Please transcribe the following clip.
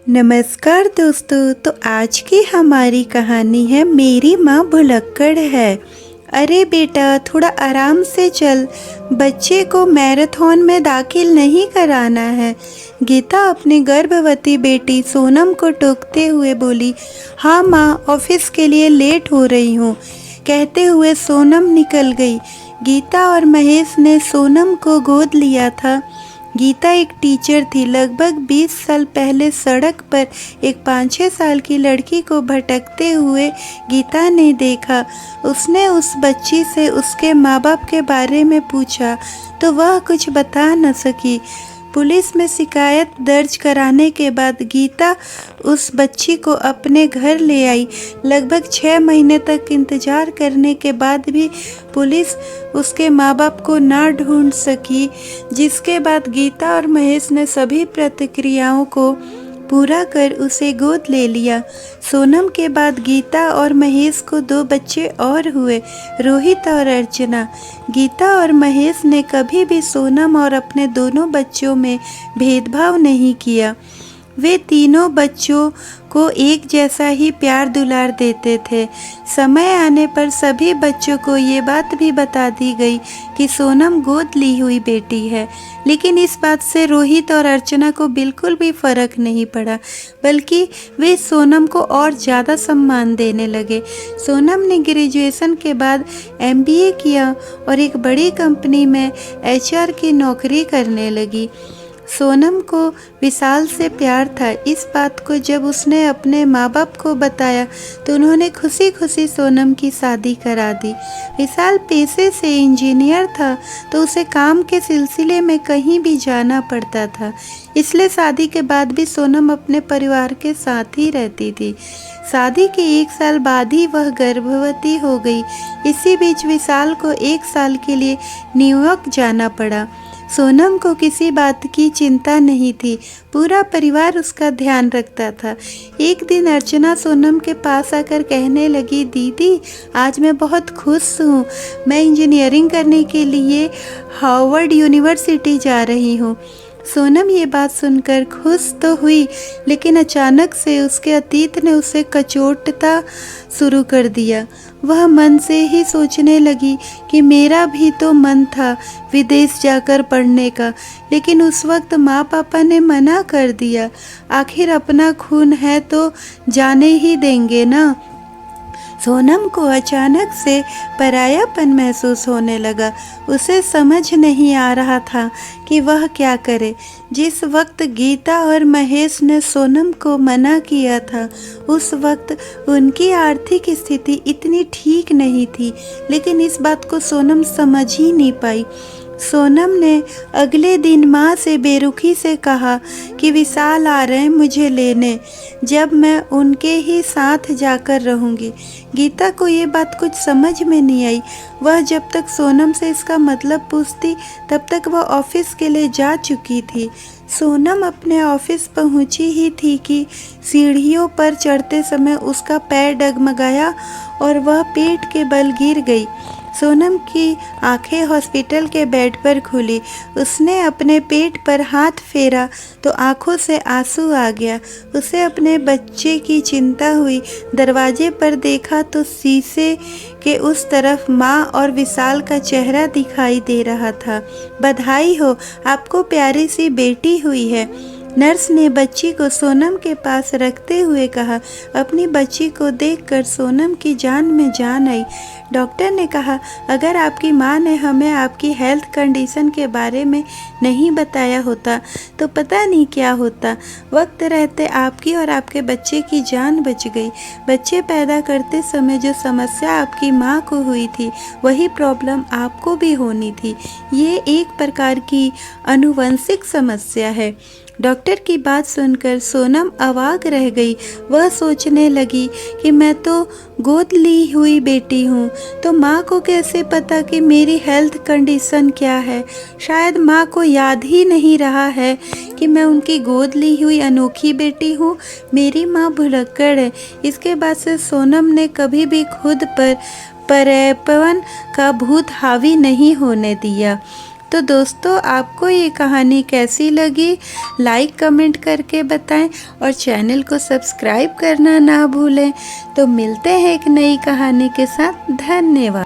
नमस्कार दोस्तों। तो आज की हमारी कहानी है मेरी माँ भुलक्कड़ है। अरे बेटा, थोड़ा आराम से चल, बच्चे को मैराथन में दाखिल नहीं कराना है। गीता अपनी गर्भवती बेटी सोनम को टोकते हुए बोली। हाँ माँ, ऑफिस के लिए लेट हो रही हूँ, कहते हुए सोनम निकल गई। गीता और महेश ने सोनम को गोद लिया था। गीता एक टीचर थी। लगभग 20 साल पहले सड़क पर एक 5-6 साल की लड़की को भटकते हुए गीता ने देखा। उसने उस बच्ची से उसके माँ बाप के बारे में पूछा तो वह कुछ बता न सकी। पुलिस में शिकायत दर्ज कराने के बाद गीता उस बच्ची को अपने घर ले आई। लगभग 6 महीने तक इंतजार करने के बाद भी पुलिस उसके माँ बाप को ना ढूंढ सकी, जिसके बाद गीता और महेश ने सभी प्रतिक्रियाओं को पूरा कर उसे गोद ले लिया। सोनम के बाद गीता और महेश को 2 बच्चे और हुए, रोहित और अर्चना। गीता और महेश ने कभी भी सोनम और अपने दोनों बच्चों में भेदभाव नहीं किया। वे तीनों बच्चों को एक जैसा ही प्यार दुलार देते थे। समय आने पर सभी बच्चों को ये बात भी बता दी गई कि सोनम गोद ली हुई बेटी है, लेकिन इस बात से रोहित और अर्चना को बिल्कुल भी फर्क नहीं पड़ा, बल्कि वे सोनम को और ज़्यादा सम्मान देने लगे। सोनम ने ग्रेजुएशन के बाद MBA किया और एक बड़ी कंपनी में HR की नौकरी करने लगी। सोनम को विशाल से प्यार था। इस बात को जब उसने अपने माँ बाप को बताया तो उन्होंने खुशी खुशी सोनम की शादी करा दी। विशाल पेशे से इंजीनियर था, तो उसे काम के सिलसिले में कहीं भी जाना पड़ता था, इसलिए शादी के बाद भी सोनम अपने परिवार के साथ ही रहती थी। शादी के 1 साल बाद ही वह गर्भवती हो गई। इसी बीच विशाल को 1 साल के लिए न्यूयॉर्क जाना पड़ा। सोनम को किसी बात की चिंता नहीं थी, पूरा परिवार उसका ध्यान रखता था। एक दिन अर्चना सोनम के पास आकर कहने लगी, दीदी आज मैं बहुत खुश हूँ, मैं इंजीनियरिंग करने के लिए हार्वर्ड यूनिवर्सिटी जा रही हूँ। सोनम ये बात सुनकर खुश तो हुई, लेकिन अचानक से उसके अतीत ने उसे कचोटता शुरू कर दिया। वह मन से ही सोचने लगी कि मेरा भी तो मन था विदेश जाकर पढ़ने का, लेकिन उस वक्त माँ पापा ने मना कर दिया। आखिर अपना खून है तो जाने ही देंगे ना। सोनम को अचानक से परायापन महसूस होने लगा। उसे समझ नहीं आ रहा था कि वह क्या करे। जिस वक्त गीता और महेश ने सोनम को मना किया था, उस वक्त उनकी आर्थिक स्थिति इतनी ठीक नहीं थी, लेकिन इस बात को सोनम समझ ही नहीं पाई। सोनम ने अगले दिन माँ से बेरुखी से कहा कि विशाल आ रहे हैं मुझे लेने, जब मैं उनके ही साथ जाकर रहूँगी। गीता को ये बात कुछ समझ में नहीं आई। वह जब तक सोनम से इसका मतलब पूछती, तब तक वह ऑफिस के लिए जा चुकी थी। सोनम अपने ऑफिस पहुंची ही थी कि सीढ़ियों पर चढ़ते समय उसका पैर डगमगाया और वह पेट के बल गिर गई। सोनम की आंखें हॉस्पिटल के बेड पर खुली। उसने अपने पेट पर हाथ फेरा तो आंखों से आंसू आ गया। उसे अपने बच्चे की चिंता हुई। दरवाजे पर देखा तो शीशे के उस तरफ माँ और विशाल का चेहरा दिखाई दे रहा था। बधाई हो, आपको प्यारी सी बेटी हुई है, नर्स ने बच्ची को सोनम के पास रखते हुए कहा। अपनी बच्ची को देखकर सोनम की जान में जान आई। डॉक्टर ने कहा, अगर आपकी माँ ने हमें आपकी हेल्थ कंडीशन के बारे में नहीं बताया होता तो पता नहीं क्या होता। वक्त रहते आपकी और आपके बच्चे की जान बच गई। बच्चे पैदा करते समय जो समस्या आपकी माँ को हुई थी, वही प्रॉब्लम आपको भी होनी थी। ये एक प्रकार की आनुवंशिक समस्या है। डॉक्टर की बात सुनकर सोनम अवाक रह गई। वह सोचने लगी कि मैं तो गोद ली हुई बेटी हूँ, तो माँ को कैसे पता कि मेरी हेल्थ कंडीशन क्या है। शायद माँ को याद ही नहीं रहा है कि मैं उनकी गोद ली हुई अनोखी बेटी हूँ। मेरी माँ भुलक्कड़ है। इसके बाद से सोनम ने कभी भी खुद पर परायापन का भूत हावी नहीं होने दिया। तो दोस्तों आपको ये कहानी कैसी लगी लाइक कमेंट करके बताएं और चैनल को सब्सक्राइब करना ना भूलें। तो मिलते हैं एक नई कहानी के साथ। धन्यवाद।